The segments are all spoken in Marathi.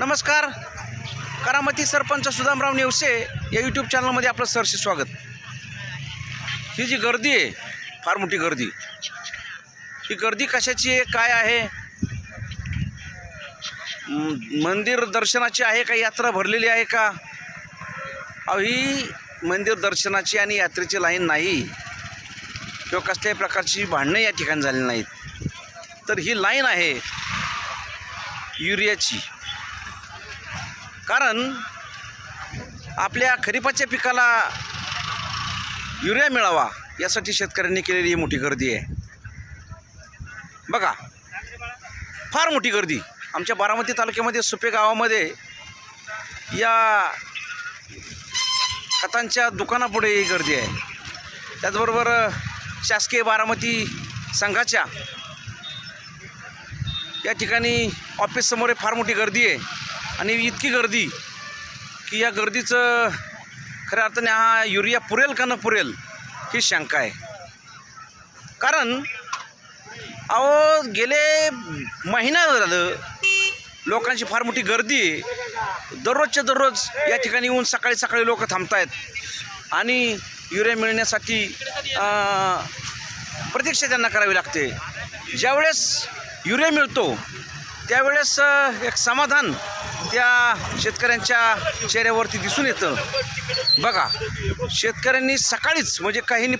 नमस्कार. करामती सरपंच सुदामराव नेवसे या यूट्यूब चॅनलमध्ये आपलं सहर्ष स्वागत. ही जी गर्दी आहे, फार मोठी गर्दी. ही गर्दी कशाची आहे, काय आहे? मंदिर दर्शनाची आहे का, यात्रा भरलेली आहे का? ही मंदिर दर्शनाची आणि यात्रेची लाईन नाही किंवा कसल्याही प्रकारची भांडणं या ठिकाणी झाली नाहीत. तर ही लाईन आहे युरियाची. कारण आपल्या खरीपाच्या पिकाला युरिया मिळावा यासाठी शेतकऱ्यांनी केलेली ही मोठी गर्दी आहे. बघा, फार मोठी गर्दी. आमच्या बारामती तालुक्यामध्ये सुपे गावामध्ये या खतांच्या दुकानापुढे ही गर्दी आहे. त्याचबरोबर शासकीय बारामती संघाच्या या ठिकाणी ऑफिससमोर फार मोठी गर्दी आहे. आणि इतकी गर्दी की या गर्दीचं खऱ्या अर्थाने हा युरिया पुरेल का न पुरेल ही शंका आहे. कारण गेले महिना झालं लोकांची फार मोठी गर्दी आहे. दररोजच्या दररोज या ठिकाणी येऊन सकाळी सकाळी लोक थांबत आहेत आणि युरिया मिळण्यासाठी प्रतीक्षा त्यांना करावी लागते. ज्यावेळेस युरिया मिळतो त्यावेळेस एक समाधान त्या शेतकऱ्यांच्या चेहऱ्यावरती दिसून येतं. बघा, शेतकऱ्यांनी सकाळीच म्हणजे काहींनी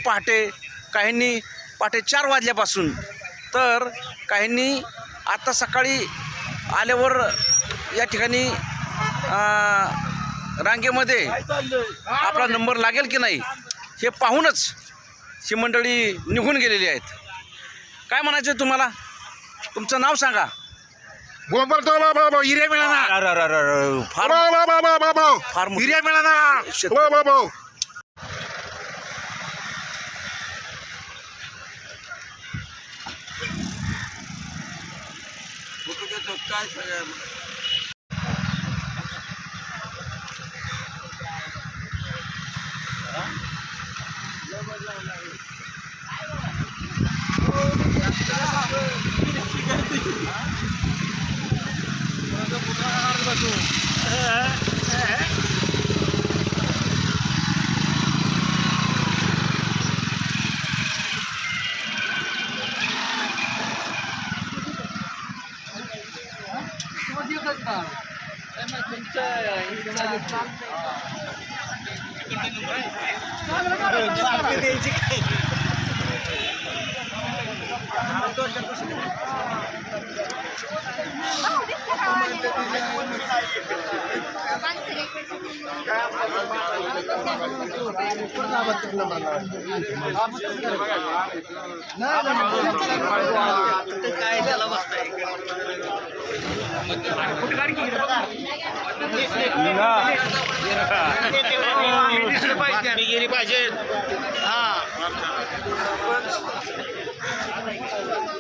पहाटे 4 वाजल्यापासून, तर काहींनी आता सकाळी आल्यावर या ठिकाणी रांगेमध्ये आपला नंबर लागेल की नाही हे पाहूनच ही मंडळी निघून गेलेली आहेत. काय म्हणायचं तुम्हाला? तुमचं नाव सांगा. हिरे मिळाला फार हिरे मिळाला.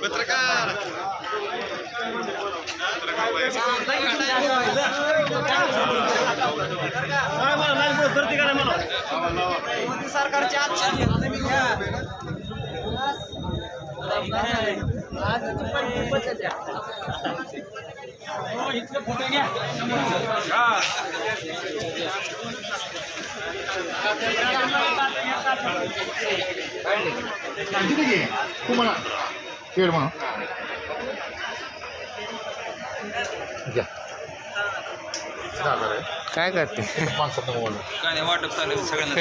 पत्रकार मोदी सरकारची तुम्हाला खेळ म्हणा काय करते? काय वाटप चालेल सगळ्यांना.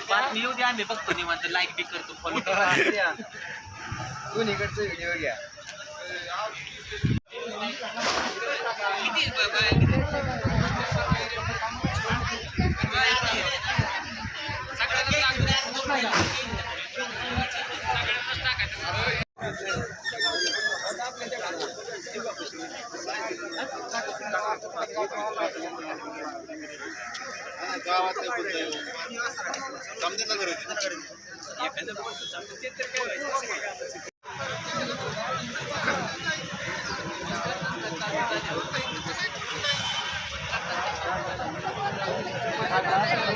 बातमी येऊ द्या आम्ही बघतो निवांत लाईक बी करतो फॉलो दोन्हीकडचा व्हिडिओ घ्या. गावातले समजा नगर होते.